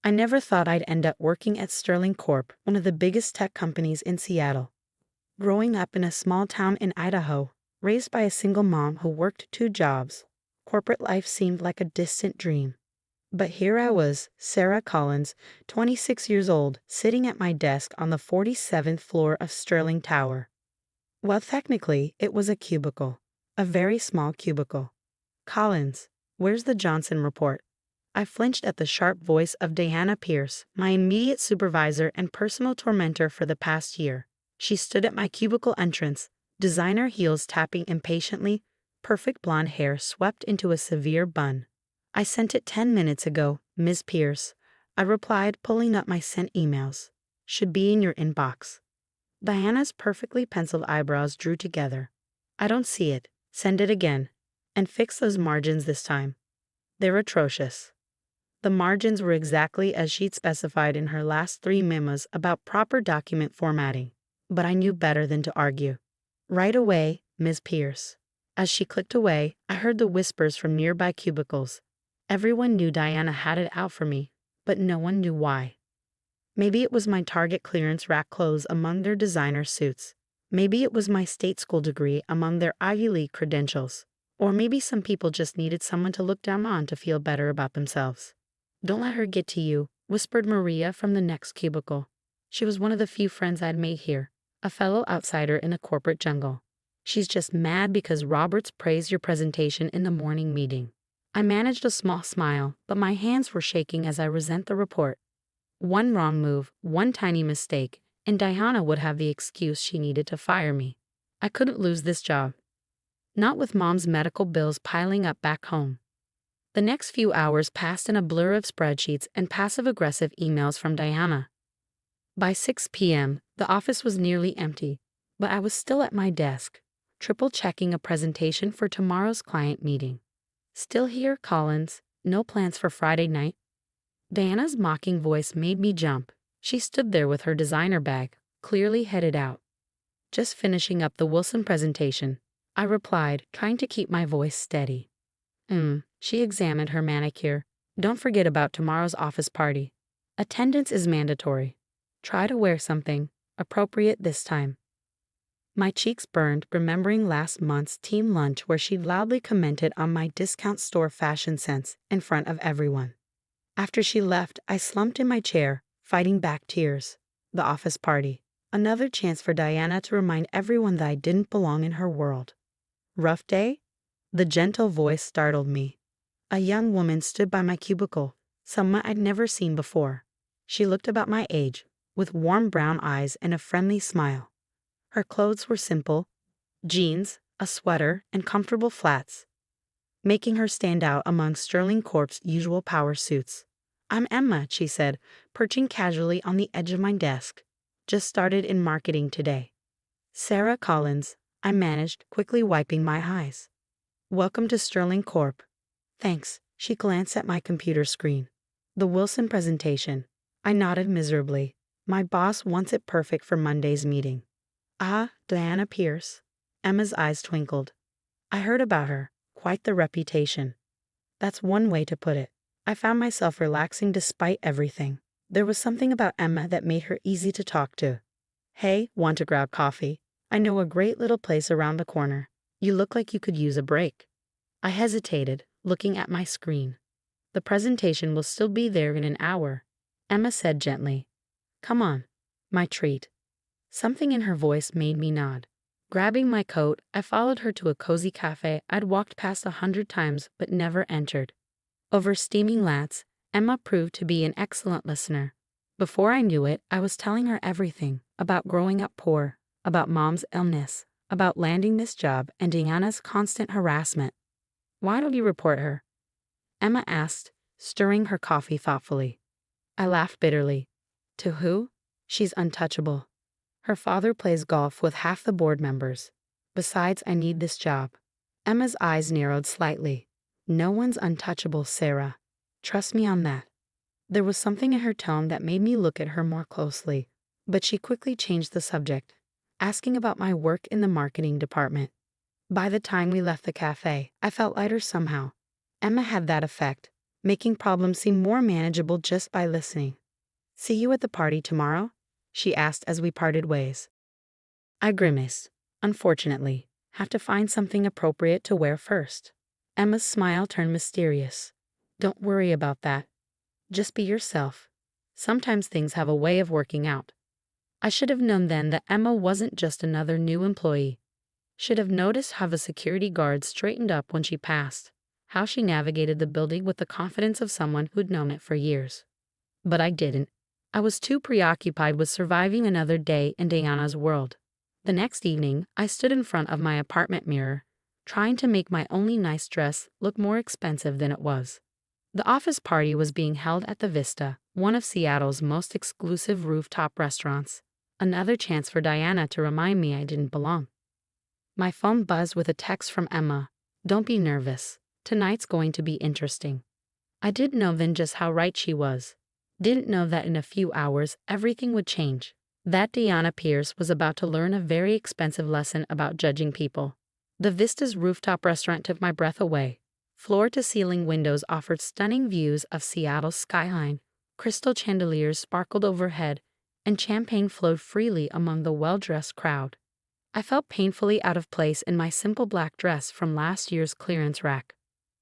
I never thought I'd end up working at Sterling Corp, one of the biggest tech companies in Seattle. Growing up in a small town in Idaho, raised by a single mom who worked 2 jobs, corporate life seemed like a distant dream. But here I was, Sarah Collins, 26 years old, sitting at my desk on the 47th floor of Sterling Tower. Well, technically, it was a cubicle. A very small cubicle. Collins, where's the Johnson report? I flinched at the sharp voice of Diana Pierce, my immediate supervisor and personal tormentor for the past year. She stood at my cubicle entrance, designer heels tapping impatiently, perfect blonde hair swept into a severe bun. I sent it 10 minutes ago, Ms. Pierce. I replied, pulling up my sent emails. Should be in your inbox. Diana's perfectly penciled eyebrows drew together. I don't see it. Send it again. And fix those margins this time. They're atrocious. The margins were exactly as she'd specified in her last 3 memos about proper document formatting. But I knew better than to argue. Right away, Ms. Pierce. As she clicked away, I heard the whispers from nearby cubicles. Everyone knew Diana had it out for me, but no one knew why. Maybe it was my Target clearance rack clothes among their designer suits. Maybe it was my state school degree among their Ivy League credentials. Or maybe some people just needed someone to look down on to feel better about themselves. Don't let her get to you, whispered Maria from the next cubicle. She was one of the few friends I'd made here, a fellow outsider in a corporate jungle. She's just mad because Roberts praised your presentation in the morning meeting. I managed a small smile, but my hands were shaking as I resent the report. One wrong move, one tiny mistake, and Diana would have the excuse she needed to fire me. I couldn't lose this job. Not with Mom's medical bills piling up back home. The next few hours passed in a blur of spreadsheets and passive-aggressive emails from Diana. By 6 p.m., the office was nearly empty, but I was still at my desk, triple-checking a presentation for tomorrow's client meeting. Still here, Collins? No plans for Friday night? Diana's mocking voice made me jump. She stood there with her designer bag, clearly headed out. Just finishing up the Wilson presentation, I replied, trying to keep my voice steady. She examined her manicure. Don't forget about tomorrow's office party. Attendance is mandatory. Try to wear something appropriate this time. My cheeks burned remembering last month's team lunch where she loudly commented on my discount store fashion sense in front of everyone. After she left, I slumped in my chair, fighting back tears. The office party. Another chance for Diana to remind everyone that I didn't belong in her world. Rough day? The gentle voice startled me. A young woman stood by my cubicle, someone I'd never seen before. She looked about my age, with warm brown eyes and a friendly smile. Her clothes were simple, jeans, a sweater, and comfortable flats, making her stand out among Sterling Corp's usual power suits. I'm Emma, she said, perching casually on the edge of my desk. Just started in marketing today. Sarah Collins, I managed, quickly wiping my eyes. Welcome to Sterling Corp. Thanks, she glanced at my computer screen. The Wilson presentation. I nodded miserably. My boss wants it perfect for Monday's meeting. Ah, Diana Pierce. Emma's eyes twinkled. I heard about her. Quite the reputation. That's one way to put it. I found myself relaxing despite everything. There was something about Emma that made her easy to talk to. Hey, want to grab coffee? I know a great little place around the corner. You look like you could use a break. I hesitated, looking at my screen. The presentation will still be there in an hour. Emma said gently. Come on. My treat. Something in her voice made me nod. Grabbing my coat, I followed her to a cozy cafe I'd walked past 100 times but never entered. Over steaming lattes, Emma proved to be an excellent listener. Before I knew it, I was telling her everything about growing up poor, about Mom's illness, about landing this job and Diana's constant harassment. Why don't you report her? Emma asked, stirring her coffee thoughtfully. I laughed bitterly. To who? She's untouchable. Her father plays golf with half the board members. Besides, I need this job. Emma's eyes narrowed slightly. No one's untouchable, Sarah. Trust me on that. There was something in her tone that made me look at her more closely, but she quickly changed the subject, asking about my work in the marketing department. By the time we left the cafe, I felt lighter somehow. Emma had that effect, making problems seem more manageable just by listening. "See you at the party tomorrow?" she asked as we parted ways. I grimaced. "Unfortunately, have to find something appropriate to wear first." Emma's smile turned mysterious. "Don't worry about that. Just be yourself. Sometimes things have a way of working out." I should have known then that Emma wasn't just another new employee. Should have noticed how the security guard straightened up when she passed, how she navigated the building with the confidence of someone who'd known it for years. But I didn't. I was too preoccupied with surviving another day in Diana's world. The next evening, I stood in front of my apartment mirror, trying to make my only nice dress look more expensive than it was. The office party was being held at the Vista, one of Seattle's most exclusive rooftop restaurants. Another chance for Diana to remind me I didn't belong. My phone buzzed with a text from Emma. "Don't be nervous. Tonight's going to be interesting." I didn't know then just how right she was. Didn't know that in a few hours everything would change. That Diana Pierce was about to learn a very expensive lesson about judging people. The Vista's rooftop restaurant took my breath away. Floor-to-ceiling windows offered stunning views of Seattle's skyline. Crystal chandeliers sparkled overhead, and champagne flowed freely among the well-dressed crowd. I felt painfully out of place in my simple black dress from last year's clearance rack.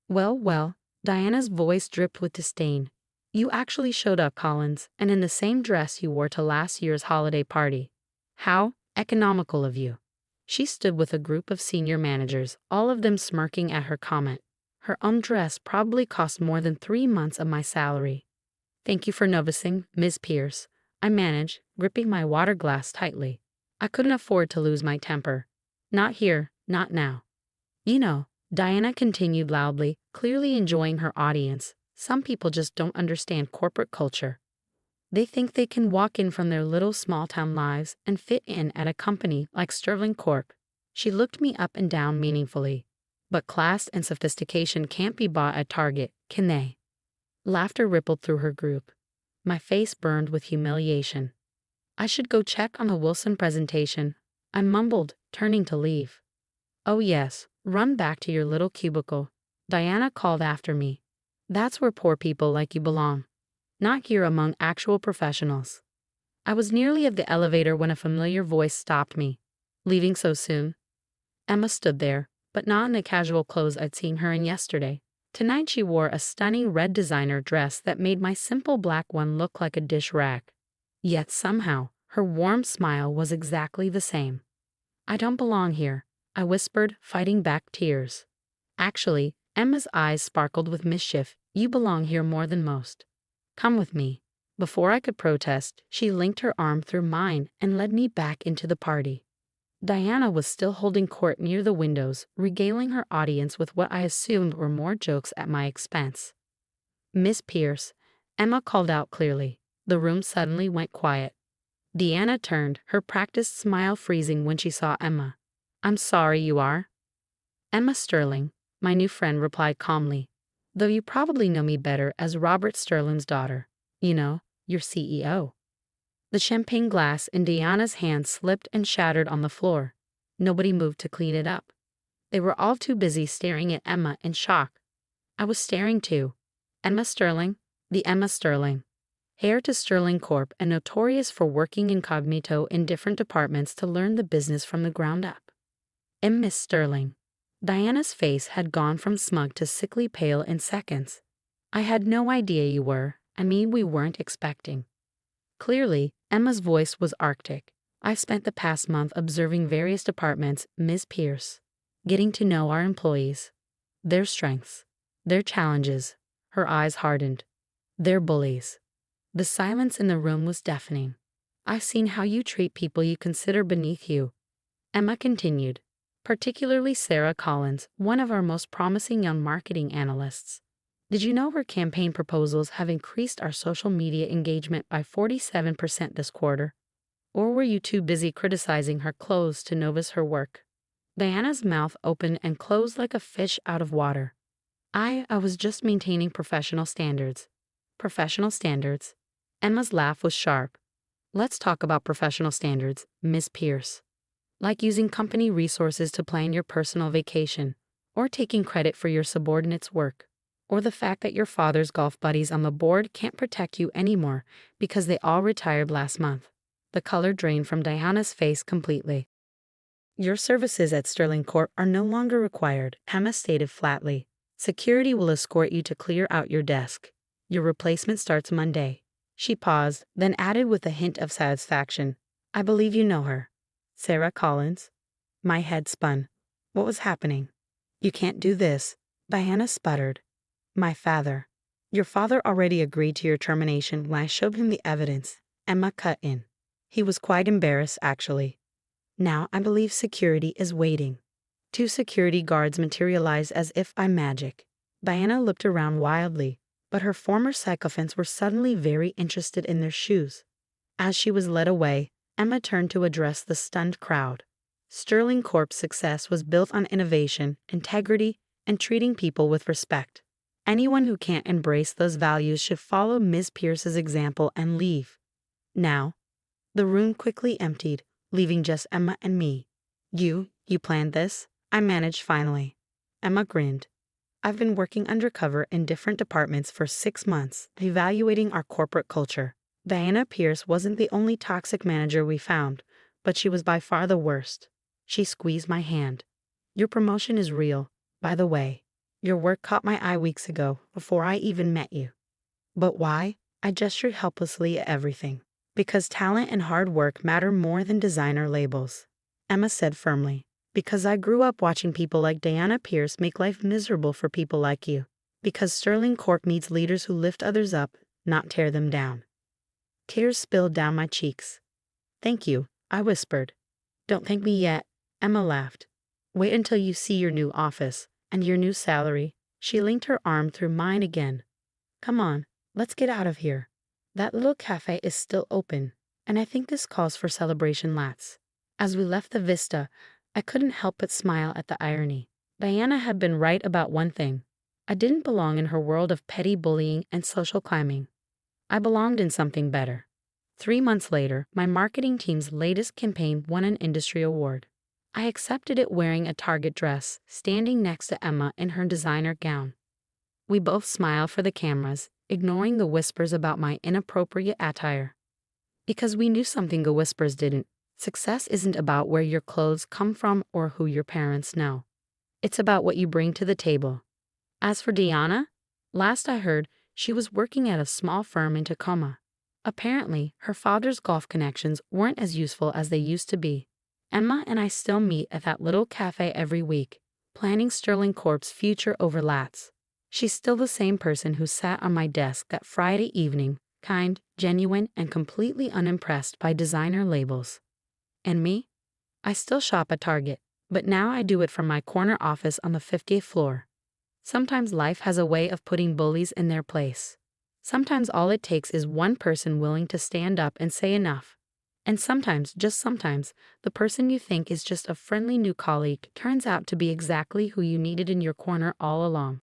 "Well, well," Diana's voice dripped with disdain. "You actually showed up, Collins, and in the same dress you wore to last year's holiday party. How economical of you." She stood with a group of senior managers, all of them smirking at her comment. Her own dress probably cost more than 3 months of my salary. "Thank you for noticing, Ms. Pierce," I managed, gripping my water glass tightly. I couldn't afford to lose my temper. "Not here, not now." "You know," Diana continued loudly, clearly enjoying her audience, "some people just don't understand corporate culture. They think they can walk in from their little small-town lives and fit in at a company like Sterling Corp." She looked me up and down meaningfully. "But class and sophistication can't be bought at Target, can they?" Laughter rippled through her group. My face burned with humiliation. "I should go check on the Wilson presentation," I mumbled, turning to leave. "Oh yes, run back to your little cubicle," Diana called after me. "That's where poor people like you belong. Not here among actual professionals." I was nearly at the elevator when a familiar voice stopped me. "Leaving so soon?" Emma stood there, but not in the casual clothes I'd seen her in yesterday. Tonight she wore a stunning red designer dress that made my simple black one look like a dish rag. Yet somehow, her warm smile was exactly the same. "I don't belong here," I whispered, fighting back tears. "Actually," Emma's eyes sparkled with mischief, "you belong here more than most. Come with me." Before I could protest, she linked her arm through mine and led me back into the party. Diana was still holding court near the windows, regaling her audience with what I assumed were more jokes at my expense. "Miss Pierce," Emma called out clearly. The room suddenly went quiet. Diana turned, her practiced smile freezing when she saw Emma. "I'm sorry you are." "Emma Sterling," my new friend replied calmly, "though you probably know me better as Robert Sterling's daughter. You know, your CEO." The champagne glass in Diana's hand slipped and shattered on the floor. Nobody moved to clean it up. They were all too busy staring at Emma in shock. I was staring too. Emma Sterling, the Emma Sterling. Heir to Sterling Corp and notorious for working incognito in different departments to learn the business from the ground up. And Miss Sterling. Diana's face had gone from smug to sickly pale in seconds. "I had no idea you were. I mean, we weren't expecting." Clearly, Emma's voice was arctic. "I spent the past month observing various departments, Ms. Pierce. Getting to know our employees. Their strengths. Their challenges." Her eyes hardened. "Their bullies." The silence in the room was deafening. "I've seen how you treat people you consider beneath you," Emma continued. "Particularly Sarah Collins, one of our most promising young marketing analysts. Did you know her campaign proposals have increased our social media engagement by 47% this quarter? Or were you too busy criticizing her clothes to notice her work?" Diana's mouth opened and closed like a fish out of water. I was just maintaining professional standards." "Professional standards?" Emma's laugh was sharp. "Let's talk about professional standards, Miss Pierce. Like using company resources to plan your personal vacation, or taking credit for your subordinates' work. Or the fact that your father's golf buddies on the board can't protect you anymore because they all retired last month. The color drained from Diana's face completely. Your services at Sterling Corp are no longer required, Emma stated flatly. Security will escort you to clear out your desk. Your replacement starts Monday. She paused, then added with a hint of satisfaction. I believe you know her. Sarah Collins? My head spun. What was happening? You can't do this. Diana sputtered. My father. Your father already agreed to your termination when I showed him the evidence. Emma cut in. He was quite embarrassed, actually. Now I believe security is waiting. 2 security guards materialized as if by magic. Diana looked around wildly, but her former sycophants were suddenly very interested in their shoes. As she was led away, Emma turned to address the stunned crowd. Sterling Corp's success was built on innovation, integrity, and treating people with respect. Anyone who can't embrace those values should follow Ms. Pierce's example and leave. Now, the room quickly emptied, leaving just Emma and me. You planned this? I managed finally. Emma grinned. I've been working undercover in different departments for 6 months, evaluating our corporate culture. Diana Pierce wasn't the only toxic manager we found, but she was by far the worst. She squeezed my hand. Your promotion is real, by the way. Your work caught my eye weeks ago, before I even met you. But why? I gestured helplessly at everything. Because talent and hard work matter more than designer labels. Emma said firmly. Because I grew up watching people like Diana Pierce make life miserable for people like you. Because Sterling Corp needs leaders who lift others up, not tear them down. Tears spilled down my cheeks. Thank you, I whispered. Don't thank me yet, Emma laughed. Wait until you see your new office, and your new salary. She linked her arm through mine again. Come on, let's get out of here. That little cafe is still open, and I think this calls for celebration lattes. As we left the vista, I couldn't help but smile at the irony. Diana had been right about one thing. I didn't belong in her world of petty bullying and social climbing. I belonged in something better. 3 months later, my marketing team's latest campaign won an industry award. I accepted it wearing a Target dress, standing next to Emma in her designer gown. We both smiled for the cameras, ignoring the whispers about my inappropriate attire. Because we knew something the whispers didn't. Success isn't about where your clothes come from or who your parents know. It's about what you bring to the table. As for Diana, last I heard, she was working at a small firm in Tacoma. Apparently, her father's golf connections weren't as useful as they used to be. Emma and I still meet at that little cafe every week, planning Sterling Corp's future over lattes. She's still the same person who sat on my desk that Friday evening, kind, genuine, and completely unimpressed by designer labels. And me? I still shop at Target, but now I do it from my corner office on the 50th floor. Sometimes life has a way of putting bullies in their place. Sometimes all it takes is one person willing to stand up and say enough. And sometimes, just sometimes, the person you think is just a friendly new colleague turns out to be exactly who you needed in your corner all along.